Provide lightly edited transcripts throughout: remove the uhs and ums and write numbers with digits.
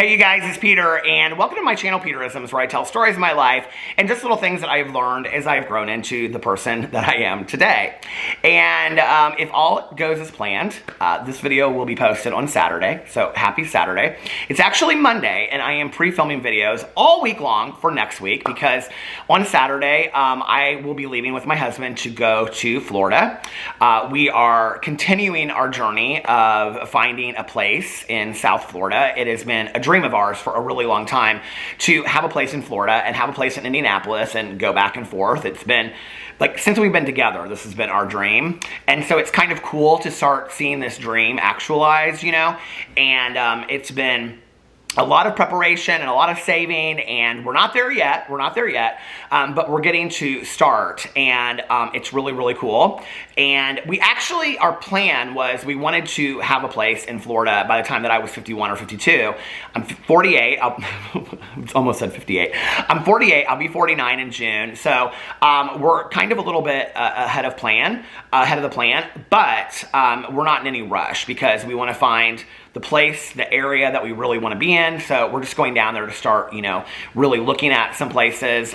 Hey you guys, it's Peter, and welcome to my channel, Peterisms, where I tell stories of my life and just little things that I've learned as I've grown into the person that I am today. And if all goes as planned, this video will be posted on Saturday, so happy Saturday. It's actually Monday, and I am pre-filming videos all week long for next week because on Saturday, I will be leaving with my husband to go to Florida. We are continuing our journey of finding a place in South Florida. It has been a dream of ours for a really long time to have a place in Florida and have a place in Indianapolis and go back and forth. It's been like since we've been together, this has been our dream. And so it's kind of cool to start seeing this dream actualize, you know, and it's been a lot of preparation and a lot of saving, and we're not there yet. But we're getting to start, and it's really, really cool. And we actually, our plan was we wanted to have a place in Florida by the time that I was 51 or 52. I'm 48. Almost said 58. I'm 48. I'll be 49 in June. So we're kind of a little bit ahead of the plan, but we're not in any rush because we want to find the place, the area that we really want to be in. So we're just going down there to start, you know, really looking at some places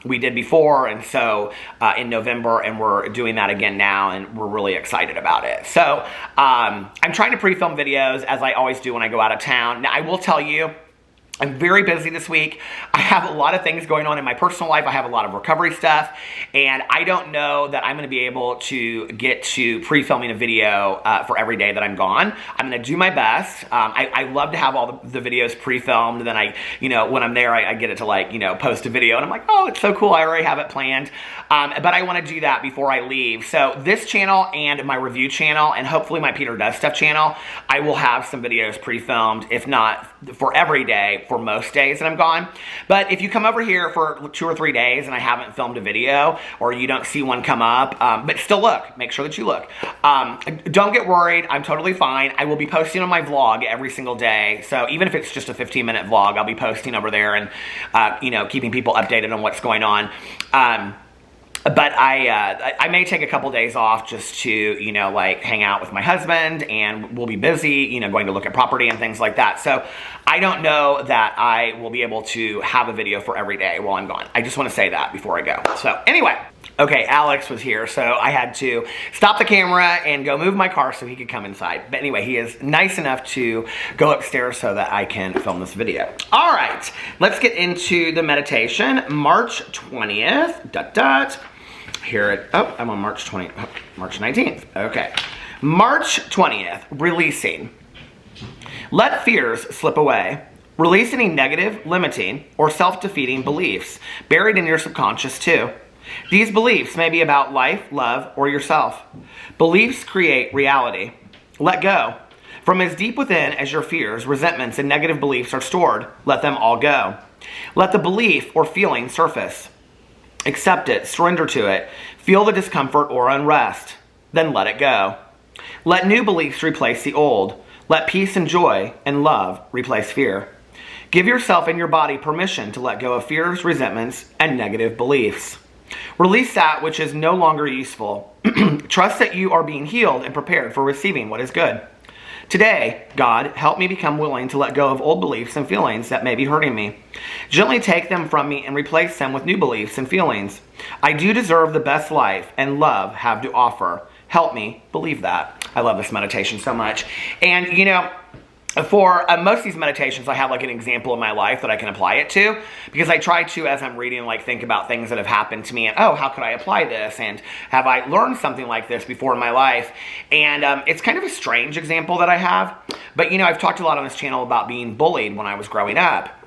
we did before. And so in November, and we're doing that again now, and we're really excited about it. So I'm trying to pre-film videos as I always do when I go out of town. Now I will tell you, I'm very busy this week. I have a lot of things going on in my personal life. I have a lot of recovery stuff, and I don't know that I'm going to be able to get to pre-filming a video for every day that I'm gone. I'm going to do my best. I love to have all the videos pre-filmed, and then I, you know, when I'm there, I get it to, like, you know, post a video, and I'm like, oh, it's so cool. I already have it planned. But I want to do that before I leave. So this channel and my review channel, and hopefully my Peter Does Stuff channel, I will have some videos pre-filmed, if not for every day, for most days that I'm gone. But if you come over here for 2 or 3 days and I haven't filmed a video, or you don't see one come up, but still look, make sure that you look. Don't get worried, I'm totally fine. I will be posting on my vlog every single day. So even if it's just a 15-minute vlog, I'll be posting over there and, you know, keeping people updated on what's going on. But I may take a couple days off just to, you know, like hang out with my husband, and we'll be busy, you know, going to look at property and things like that. So I don't know that I will be able to have a video for every day while I'm gone. I just want to say that before I go. So anyway, okay, Alex was here, so I had to stop the camera and go move my car so he could come inside. But anyway, he is nice enough to go upstairs so that I can film this video. All right, let's get into the meditation. March 20th, Here I'm on March 19th. Okay. March 20th, releasing. Let fears slip away. Release any negative, limiting, or self-defeating beliefs buried in your subconscious too. These beliefs may be about life, love, or yourself. Beliefs create reality. Let go. From as deep within as your fears, resentments, and negative beliefs are stored, let them all go. Let the belief or feeling surface. Accept it, surrender to it, feel the discomfort or unrest, then let it go. Let new beliefs replace the old. Let peace and joy and love replace fear. Give yourself and your body permission to let go of fears, resentments, and negative beliefs. Release that which is no longer useful. Trust that you are being healed and prepared for receiving what is good. Today, God, help me become willing to let go of old beliefs and feelings that may be hurting me. Gently take them from me and replace them with new beliefs and feelings. I do deserve the best life and love have to offer. Help me believe that. I love this meditation so much. And, you know, for most of these meditations, I have like an example in my life that I can apply it to, because I try to, as I'm reading, like think about things that have happened to me and, oh, how could I apply this? And have I learned something like this before in my life? And it's kind of a strange example that I have, but you know, I've talked a lot on this channel about being bullied when I was growing up.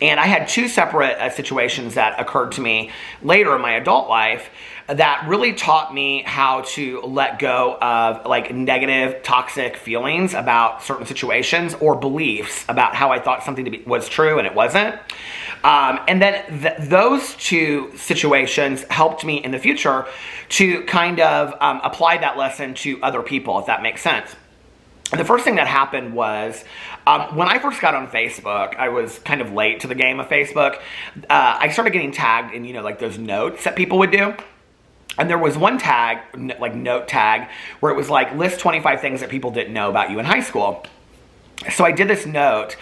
And I had 2 separate situations that occurred to me later in my adult life that really taught me how to let go of like negative, toxic feelings about certain situations or beliefs about how I thought something was true and it wasn't. And then those 2 situations helped me in the future to kind of apply that lesson to other people, if that makes sense. The first thing that happened was when I first got on Facebook, I was kind of late to the game of Facebook. I started getting tagged in, you know, like those notes that people would do. And there was one tag, like note tag, where it was like list 25 things that people didn't know about you in high school. So I did this note,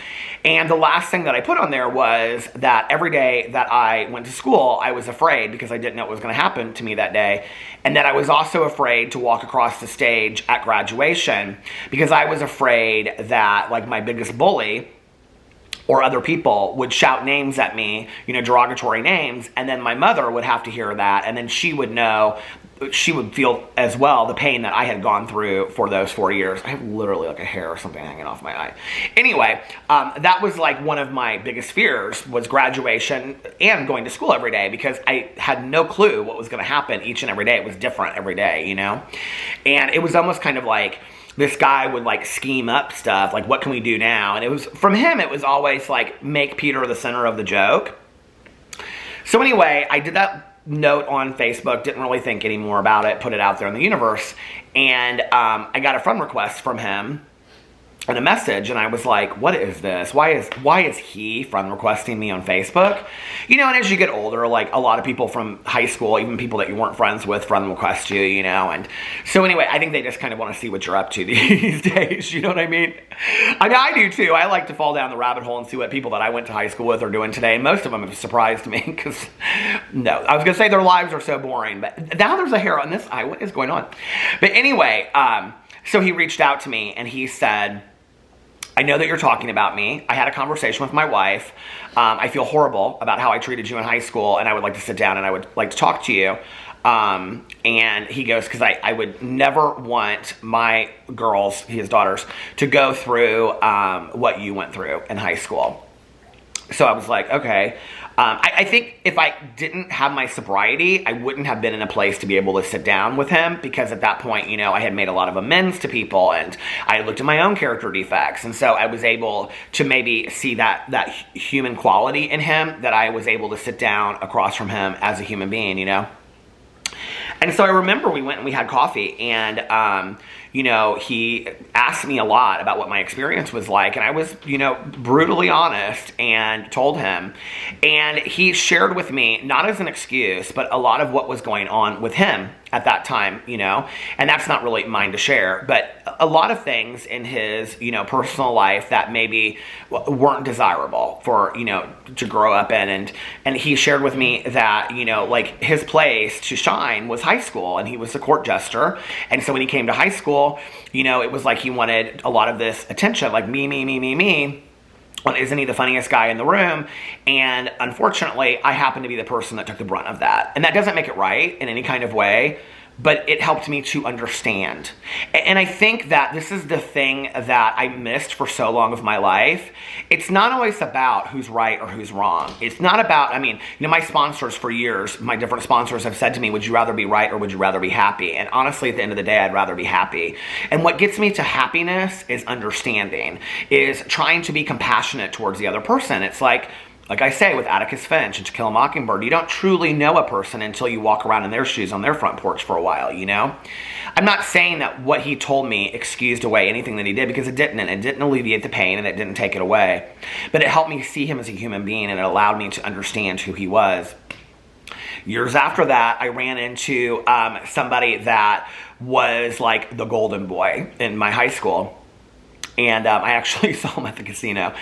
and the last thing that I put on there was that every day that I went to school, I was afraid because I didn't know what was going to happen to me that day. And that I was also afraid to walk across the stage at graduation because I was afraid that, like, my biggest bully or other people would shout names at me, you know, derogatory names, and then my mother would have to hear that, and then she would know, she would feel as well the pain that I had gone through for those 4 years. I have literally like a hair or something hanging off my eye. Anyway, that was like one of my biggest fears, was graduation and going to school every day, because I had no clue what was going to happen each and every day. It was different every day, you know? And it was almost kind of like this guy would like scheme up stuff, like, what can we do now? And it was, from him, it was always like, make Peter the center of the joke. So anyway, I did that note on Facebook, didn't really think any more about it, put it out there in the universe, and I got a friend request from him and a message, and I was like, what is this? Why is he friend requesting me on Facebook? You know, and as you get older, like, a lot of people from high school, even people that you weren't friends with, friend request you, you know, and so anyway, I think they just kind of want to see what you're up to these days, you know what I mean? I mean, I do too. I like to fall down the rabbit hole and see what people that I went to high school with are doing today, and most of them have surprised me, because, no, I was going to say their lives are so boring, but now there's a hair on this eye. What is going on? But anyway, so he reached out to me, and he said, I know that you're talking about me. I had a conversation with my wife. I feel horrible about how I treated you in high school, and I would like to sit down and I would like to talk to you. And he goes, because I would never want my girls, his daughters, to go through what you went through in high school. So I was like, okay. I think if I didn't have my sobriety, I wouldn't have been in a place to be able to sit down with him, because at that point, you know, I had made a lot of amends to people, and I had looked at my own character defects, and so I was able to maybe see that human quality in him, that I was able to sit down across from him as a human being, you know? And so I remember we went and we had coffee, and, you know, he asked me a lot about what my experience was like, and I was, you know, brutally honest and told him. And he shared with me, not as an excuse, but a lot of what was going on with him at that time, you know, and that's not really mine to share, but a lot of things in his, you know, personal life that maybe weren't desirable for, you know, to grow up in. And he shared with me that, you know, like, his place to shine was high school, and he was a court jester. And so when he came to high school, you know, it was like he wanted a lot of this attention, like me. Well, isn't he the funniest guy in the room? And unfortunately, I happen to be the person that took the brunt of that. And that doesn't make it right in any kind of way, but it helped me to understand. And I think that this is the thing that I missed for so long of my life. It's not always about who's right or who's wrong. It's not about, I mean, you know, my sponsors for years, my different sponsors have said to me, would you rather be right or would you rather be happy? And honestly, at the end of the day, I'd rather be happy. And what gets me to happiness is understanding, is trying to be compassionate towards the other person. It's like I say with Atticus Finch and To Kill a Mockingbird, you don't truly know a person until you walk around in their shoes on their front porch for a while, you know? I'm not saying that what he told me excused away anything that he did, because it didn't, and it didn't alleviate the pain, and it didn't take it away. But it helped me see him as a human being, and it allowed me to understand who he was. Years after that, I ran into somebody that was like the golden boy in my high school. And I actually saw him at the casino,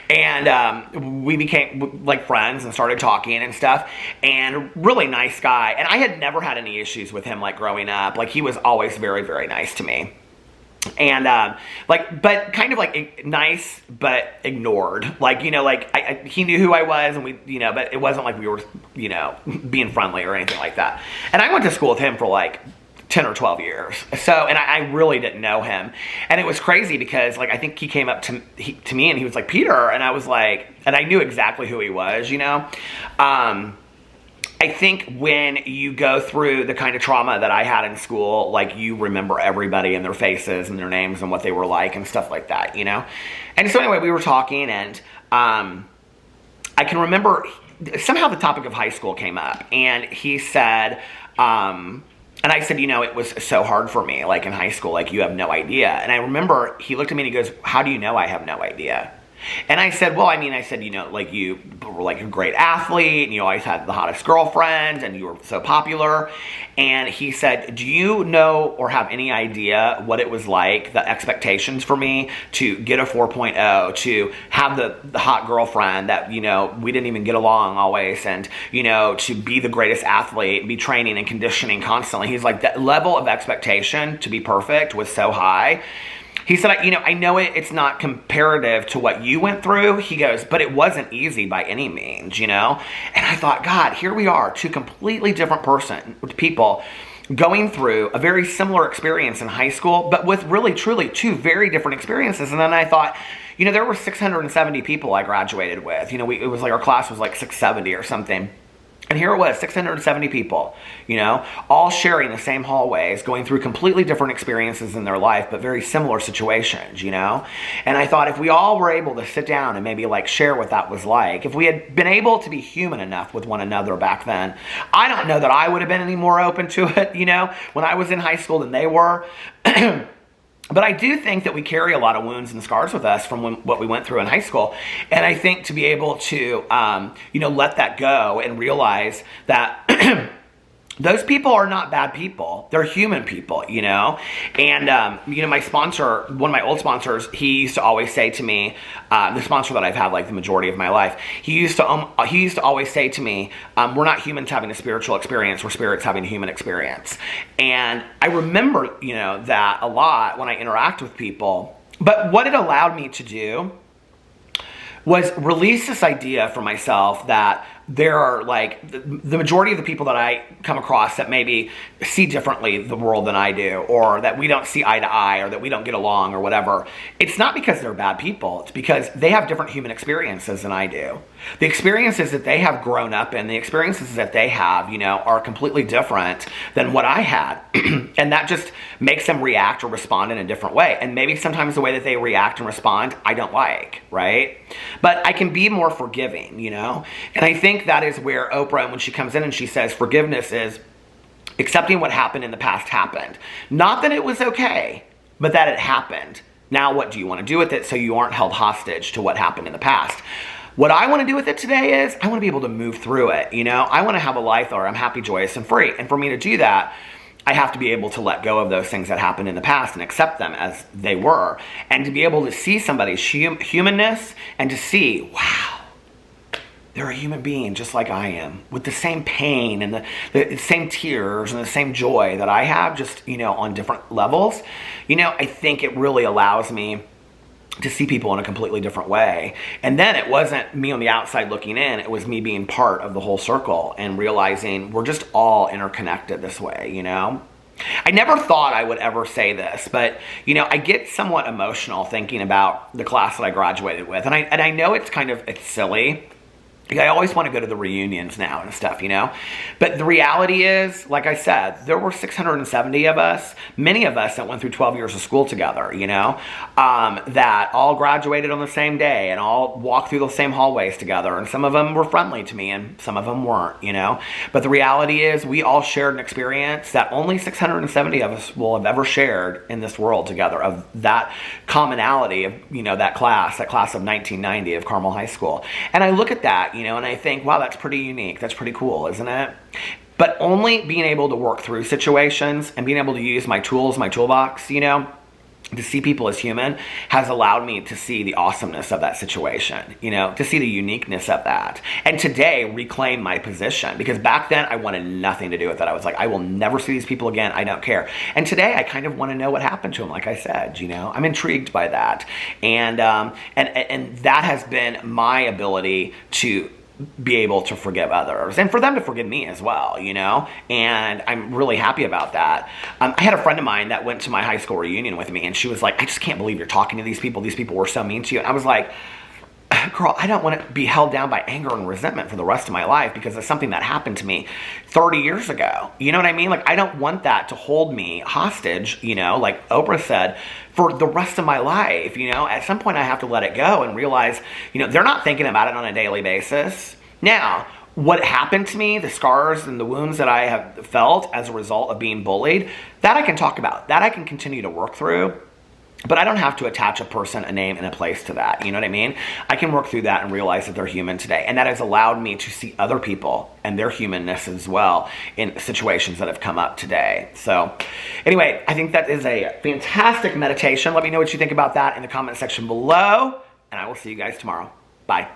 and we became like friends and started talking and stuff, and really nice guy. And I had never had any issues with him, like, growing up. Like, he was always very, very nice to me. And but kind of like nice, but ignored. Like, you know, like he knew who I was, and we, you know, but it wasn't like we were, you know, being friendly or anything like that. And I went to school with him for like 10 or 12 years. So, and I really didn't know him. And it was crazy because, like, I think he came up to me and he was like, Peter. And I was like, and I knew exactly who he was, you know? I think when you go through the kind of trauma that I had in school, like, you remember everybody and their faces and their names and what they were like and stuff like that, you know? And so anyway, we were talking, and I can remember somehow the topic of high school came up, and he said, and I said, you know, it was so hard for me, like, in high school, like, you have no idea. And I remember he looked at me and he goes, how do you know I have no idea? And I said, well, I said, like you were like a great athlete and you always had the hottest girlfriend and you were so popular. And he said, do you know or have any idea what it was like, the expectations for me to get a 4.0, to have the hot girlfriend that, we didn't even get along always, and, to be the greatest athlete, be training and conditioning constantly. He's like, that level of expectation to be perfect was so high. He said, I know it's not comparative to what you went through. He goes, but it wasn't easy by any means, And I thought, God, here we are, two completely different people going through a very similar experience in high school, but with really, truly two very different experiences. And then I thought, there were 670 people I graduated with. It was like our class was like 670 or something. And here it was, 670 people, all sharing the same hallways, going through completely different experiences in their life, but very similar situations, And I thought if we all were able to sit down and maybe like share what that was like, if we had been able to be human enough with one another back then, I don't know that I would have been any more open to it, when I was in high school than they were. But I do think that we carry a lot of wounds and scars with us from what we went through in high school. And I think to be able to, let that go and realize that those people are not bad people. They're human people, And, my sponsor, one of my old sponsors, he used to always say to me, the sponsor that I've had like the majority of my life, he used to always say to me, we're not humans having a spiritual experience, we're spirits having a human experience. And I remember, that a lot when I interact with people. But what it allowed me to do was release this idea for myself that there are like the majority of the people that I come across that maybe see differently the world than I do, or that we don't see eye to eye, or that we don't get along or whatever. It's not because they're bad people. It's because they have different human experiences than I do. The experiences that they have grown up in, the experiences that they have, are completely different than what I had. And that just makes them react or respond in a different way. And maybe sometimes the way that they react and respond, I don't like, right? But I can be more forgiving, And I think that is where Oprah, when she comes in and she says forgiveness is accepting what happened in the past happened. Not that it was okay, but that it happened. Now what do you want to do with it so you aren't held hostage to what happened in the past? What I want to do with it today is I want to be able to move through it. I want to have a life where I'm happy, joyous, and free. And for me to do that, I have to be able to let go of those things that happened in the past and accept them as they were. And to be able to see somebody's humanness and to see, wow, they're a human being just like I am, with the same pain and the same tears and the same joy that I have, just, on different levels. I think it really allows me to see people in a completely different way. And then it wasn't me on the outside looking in, it was me being part of the whole circle and realizing we're just all interconnected this way, I never thought I would ever say this, but, I get somewhat emotional thinking about the class that I graduated with. And I know it's silly. I always want to go to the reunions now and stuff, But the reality is, like I said, there were 670 of us, many of us that went through 12 years of school together, that all graduated on the same day and all walked through the same hallways together. And some of them were friendly to me and some of them weren't, But the reality is we all shared an experience that only 670 of us will have ever shared in this world together, of that commonality of, that class of 1990 of Carmel High School. And I look at that, and I think, wow, that's pretty unique. That's pretty cool, isn't it? But only being able to work through situations and being able to use my tools, my toolbox, to see people as human has allowed me to see the awesomeness of that situation, to see the uniqueness of that. And today, reclaim my position, because back then I wanted nothing to do with it. I was like, I will never see these people again. I don't care. And today I kind of want to know what happened to them. Like I said, I'm intrigued by that. And that has been my ability to be able to forgive others and for them to forgive me as well, and I'm really happy about that. I had a friend of mine that went to my high school reunion with me, and she was like, I just can't believe you're talking to these people. These people were so mean to you. And I was like, girl, I don't want to be held down by anger and resentment for the rest of my life because of something that happened to me 30 years ago. You know what I mean? Like, I don't want that to hold me hostage, like Oprah said, for the rest of my life. At some point I have to let it go and realize, they're not thinking about it on a daily basis. Now, what happened to me, the scars and the wounds that I have felt as a result of being bullied, that I can talk about, that I can continue to work through. But I don't have to attach a person, a name, and a place to that. You know what I mean? I can work through that and realize that they're human today. And that has allowed me to see other people and their humanness as well in situations that have come up today. So anyway, I think that is a fantastic meditation. Let me know what you think about that in the comment section below. And I will see you guys tomorrow. Bye.